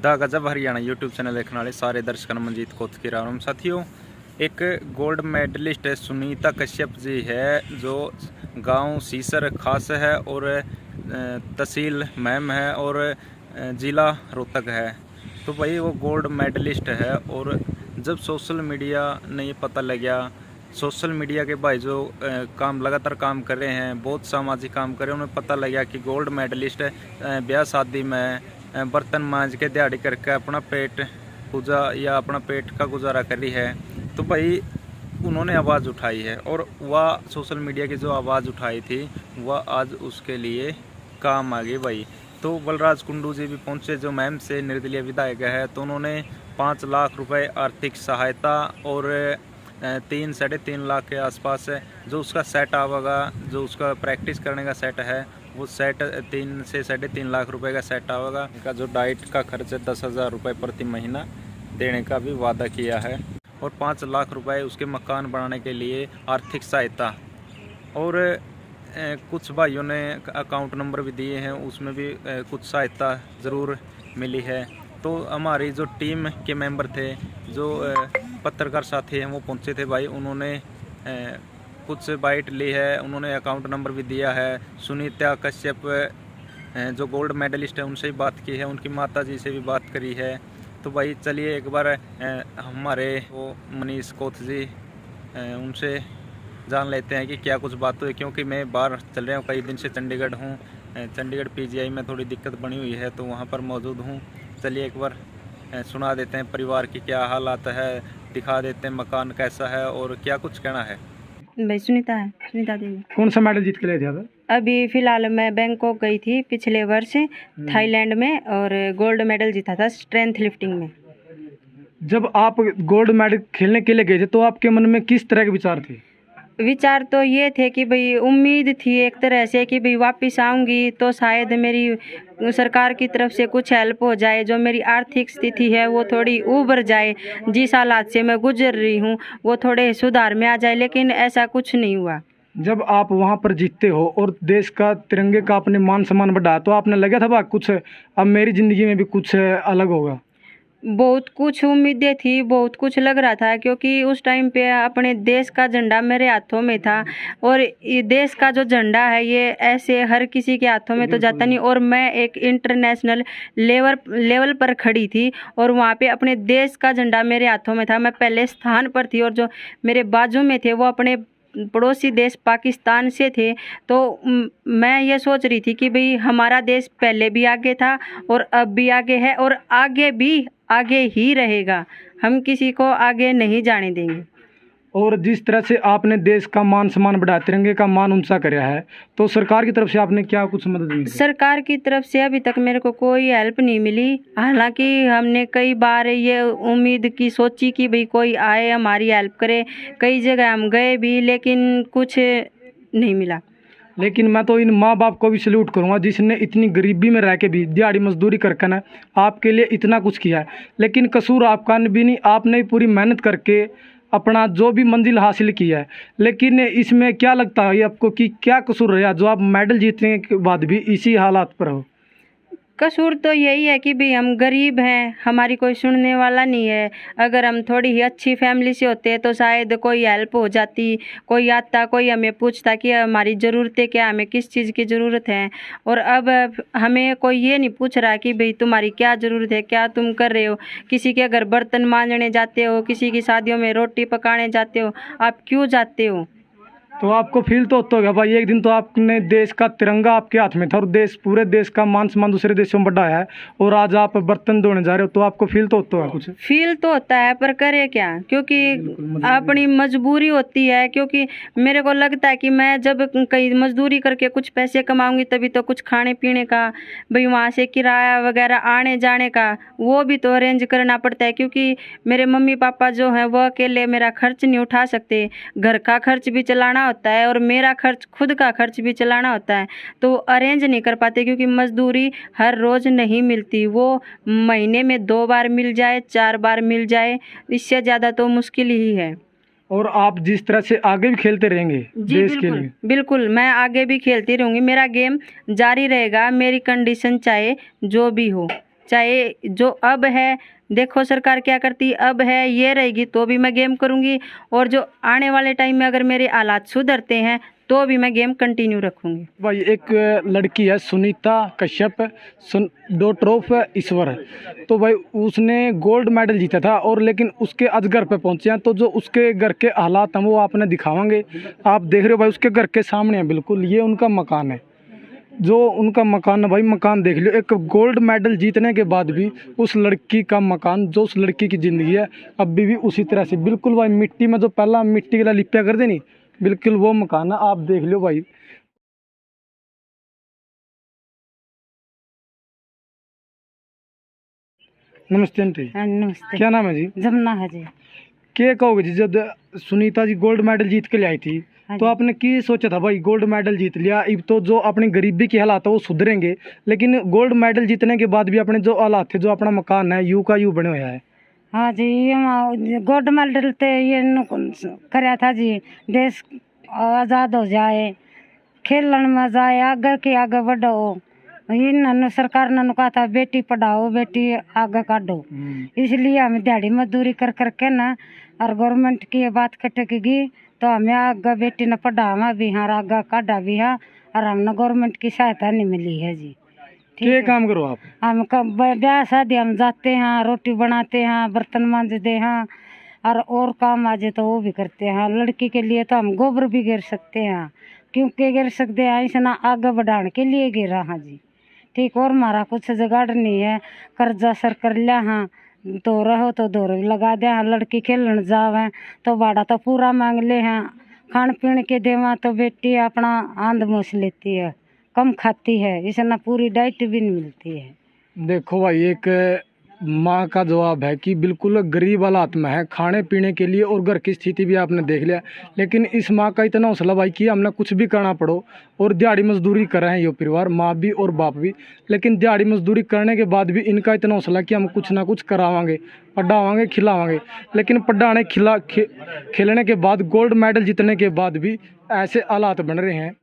The गजब Haryana YouTube channel देखने वाले सारे दर्शकों मंजीत कोत की राम साथियों। एक गोल्ड मेडलिस्ट सुनीता कश्यप जी है जो गांव सीसर खास है और तहसील मैम है और ज़िला रोहतक है। तो भाई वो गोल्ड मेडलिस्ट है और जब सोशल मीडिया ने ये पता लगा, सोशल मीडिया के भाई जो काम लगातार काम कर रहे हैं, बहुत सामाजिक काम कर रहे हैं, उन्हें पता लगा कि गोल्ड मेडलिस्ट ब्याह शादी में बर्तन मांज के दिहाड़ी करके अपना पेट पूजा या अपना पेट का गुजारा कर रही है। तो भाई उन्होंने आवाज़ उठाई है और वह सोशल मीडिया की जो आवाज़ उठाई थी वह आज उसके लिए काम आ गई भाई। तो बलराज कुंडू जी भी पहुंचे जो मैम से निर्दलीय विधायक है, तो उन्होंने 5 लाख रुपए आर्थिक सहायता और 3-3.5 लाख के आसपास जो उसका सेट आवेगा, जो उसका प्रैक्टिस करने का सेट है वो सेट 3 से 3.5 लाख रुपए का सेट आवेगा। इनका जो डाइट का खर्च है 10,000 रुपये प्रति महीना देने का भी वादा किया है और 5 लाख रुपए उसके मकान बनाने के लिए आर्थिक सहायता। और कुछ भाइयों ने अकाउंट नंबर भी दिए हैं, उसमें भी कुछ सहायता ज़रूर मिली है। तो हमारी जो टीम के मेंबर थे, जो पत्रकार साथी हैं, वो पहुंचे थे भाई। उन्होंने कुछ बाइट ली है, उन्होंने अकाउंट नंबर भी दिया है। सुनीता कश्यप जो गोल्ड मेडलिस्ट है उनसे भी बात की है, उनकी माता जी से भी बात करी है। तो भाई चलिए एक बार हमारे वो मनीष कोथ जी उनसे जान लेते हैं कि क्या कुछ बात हुई, क्योंकि मैं बाहर चल रहा हूँ, कई दिन से चंडीगढ़ हूँ। चंडीगढ़ पीजीआई में थोड़ी दिक्कत बनी हुई है तो वहाँ पर मौजूद हूँ। चलिए एक बार सुना देते हैं परिवार की क्या हालात है, दिखा देते हैं मकान कैसा है और क्या कुछ कहना है। भाई सुनीता है, सुनीता देवी। कौन सा मेडल जीत के लिए थे? अभी फिलहाल मैं बैंकॉक गई थी पिछले वर्ष थाईलैंड में और गोल्ड मेडल जीता था स्ट्रेंथ लिफ्टिंग में। जब आप गोल्ड मेडल खेलने के लिए गए थे तो आपके मन में किस तरह के विचार थे? विचार तो ये थे कि भाई उम्मीद थी एक तरह से कि भाई वापस आऊंगी तो शायद मेरी सरकार की तरफ से कुछ हेल्प हो जाए, जो मेरी आर्थिक स्थिति है वो थोड़ी उभर जाए, जिस हालात से मैं गुजर रही हूँ वो थोड़े सुधार में आ जाए, लेकिन ऐसा कुछ नहीं हुआ। जब आप वहाँ पर जीतते हो और देश का तिरंगे का अपने मान सम्मान बढ़ाया तो आपने लगा था बा कुछ अब मेरी ज़िंदगी में भी कुछ अलग होगा? बहुत कुछ उम्मीदें थी, बहुत कुछ लग रहा था, क्योंकि उस टाइम पे अपने देश का झंडा मेरे हाथों में था और ये देश का जो झंडा है ये ऐसे हर किसी के हाथों में तो जाता नहीं। और मैं एक इंटरनेशनल लेवल पर खड़ी थी और वहाँ पे अपने देश का झंडा मेरे हाथों में था, मैं पहले स्थान पर थी और जो मेरे बाजू में थे वो अपने पड़ोसी देश पाकिस्तान से थे। तो मैं ये सोच रही थी कि भाई हमारा देश पहले भी आगे था और अब भी आगे है और आगे भी आगे ही रहेगा, हम किसी को आगे नहीं जाने देंगे। और जिस तरह से आपने देश का मान सम्मान बढ़ाया, तिरंगे का मान ऊंचा कराया है, तो सरकार की तरफ से आपने क्या कुछ मदद मिली? सरकार की तरफ से अभी तक मेरे को कोई हेल्प नहीं मिली। हालांकि हमने कई बार ये उम्मीद की सोची कि भाई कोई आए हमारी हेल्प करे, कई जगह हम गए भी लेकिन कुछ नहीं मिला। लेकिन मैं तो इन माँ बाप को भी सल्यूट करूँगा जिसने इतनी गरीबी में रह के भी दिहाड़ी मजदूरी करके ना आपके लिए इतना कुछ किया है। लेकिन कसूर आपका भी नहीं, आपने पूरी मेहनत करके अपना जो भी मंजिल हासिल की है। लेकिन इसमें क्या लगता है आपको कि क्या कसूर रहा जो आप मेडल जीतने के बाद भी इसी हालात पर हो? कसूर तो यही है कि भाई हम गरीब हैं, हमारी कोई सुनने वाला नहीं है। अगर हम थोड़ी ही अच्छी फैमिली से होते तो शायद कोई हेल्प हो जाती, कोई आता, कोई हमें पूछता कि हमारी ज़रूरतें क्या, हमें किस चीज़ की ज़रूरत है। और अब हमें कोई ये नहीं पूछ रहा कि भाई तुम्हारी क्या ज़रूरत है, क्या तुम कर रहे हो। किसी के घर बर्तन मांजने जाते हो, किसी की शादियों में रोटी पकाने जाते हो, आप क्यों जाते हो? तो आपको फील तो होता होगा भाई, एक दिन तो आपने देश का तिरंगा आपके हाथ में था और पूरे देश का मान सम्मान दूसरे देशों में बढ़ाया है और आज आप बर्तन धोने जा रहे हो, तो आपको फील तो होता होगा कुछ? फील तो होता है पर करे क्या, क्योंकि अपनी मजबूरी होती है। क्योंकि मेरे को लगता है कि मैं जब कहीं मजदूरी करके कुछ पैसे कमाऊंगी तभी तो कुछ खाने पीने का, भाई वहाँ से किराया वगैरह आने जाने का वो भी तो अरेंज करना पड़ता है। क्योंकि मेरे मम्मी पापा जो हैं वो अकेले मेरा खर्च नहीं उठा सकते, घर का खर्च भी चलाना होता है और मेरा खर्च खुद का खर्च भी चलाना होता है, तो अरेंज नहीं कर पाते। क्योंकि मजदूरी हर रोज़ नहीं मिलती, वो महीने में 2 बार मिल जाए, 4 बार मिल जाए, इससे ज़्यादा तो मुश्किल ही है। और आप जिस तरह से आगे भी खेलते रहेंगे देश के लिए? बिल्कुल मैं आगे भी खेलती रहूँगी, मेरा गेम जारी रहेगा, मेरी कंडीशन चाहे जो भी हो। चाहे जो अब है, देखो सरकार क्या करती है, अब है ये रहेगी तो भी मैं गेम करूँगी, और जो आने वाले टाइम में अगर मेरे हालात सुधरते हैं तो भी मैं गेम कंटिन्यू रखूँगी। भाई एक लड़की है सुनीता कश्यप, डॉटर ऑफ ईश्वर। तो भाई उसने गोल्ड मेडल जीता था, और लेकिन उसके आज घर पे पहुंचे हैं। तो जो उसके घर के हालात हैं वो आपने दिखावांगे। आप देख रहे हो भाई उसके घर के सामने है, बिल्कुल ये उनका मकान है। जो उनका मकान है भाई, मकान देख लियो। एक गोल्ड मेडल जीतने के बाद भी उस लड़की का मकान, जो उस लड़की की ज़िंदगी है अभी भी उसी तरह से बिल्कुल भाई मिट्टी में, जो पहला मिट्टी का लिपिया कर देनी, बिल्कुल वो मकान है। आप देख लो भाई। नमस्ते आंटी, नमस्ते। क्या नाम है जी? जमुना है जी। क्या कहोगे जी, जब सुनीता जी गोल्ड मेडल जीत के ले आई थी तो आपने की सोचा था भाई गोल्ड मेडल जीत लिया, अब तो जो अपनी गरीबी के हालात है वो सुधरेंगे, लेकिन गोल्ड मेडल जीतने के बाद भी अपने जो हालात थे, जो अपना मकान है यू का यू बने हुआ है। हाँ जी, ये गोल्ड मेडल ते ये कराया था जी, देश आज़ाद हो जाए, खेलन में जाए, आगे के आगे बढ़ो। इन सरकार ने कहा था बेटी पढ़ाओ बेटी आगे काढ़ो, इसलिए हम दिहाड़ी मजदूरी कर करके ना, और गवर्नमेंट की ये बात खटकेगी तो हमें आगे बेटी ने पढ़ावा भी हाँ, आगे काढ़ा भी हाँ, और हमने गवर्नमेंट की सहायता नहीं मिली है जी। क्या काम करो आप? हम ब्याह शादी हम जाते हैं, रोटी बनाते हैं, बर्तन मांजते हैं, और काम आ जाए तो वो भी करते हैं। लड़की के लिए तो हम गोबर भी गिर सकते हैं, क्योंकि गिर सकते हैं इसना आगे बढ़ाने के लिए गिरा हाँ जी। ठीक, और हमारा कुछ जुगाड़ नहीं है, कर्जा सर कर लिया हाँ, तो रहो तो दौर लगा दे हाँ, लड़की खेलन जावे तो भाड़ा तो पूरा मांग ले हैं, खान पीन के देवा तो बेटी अपना आंध मूस लेती है, कम खाती है, इसना पूरी डाइट भी नहीं मिलती है। देखो भाई एक माँ का जवाब है कि बिल्कुल गरीब हालात में है खाने पीने के लिए, और घर की स्थिति भी आपने देख लिया, लेकिन इस माँ का इतना हौसला भाई कि हमने कुछ भी करना पड़ो, और दिहाड़ी मजदूरी कर रहे हैं ये परिवार, माँ भी और बाप भी, लेकिन दिहाड़ी मजदूरी करने के बाद भी इनका इतना हौसला कि हम कुछ ना कुछ करावांगे, पढ़ावांगे, खिलावांगे। लेकिन पढ़ाने खिलाने के बाद, गोल्ड मेडल जीतने के बाद भी ऐसे हालात बन रहे हैं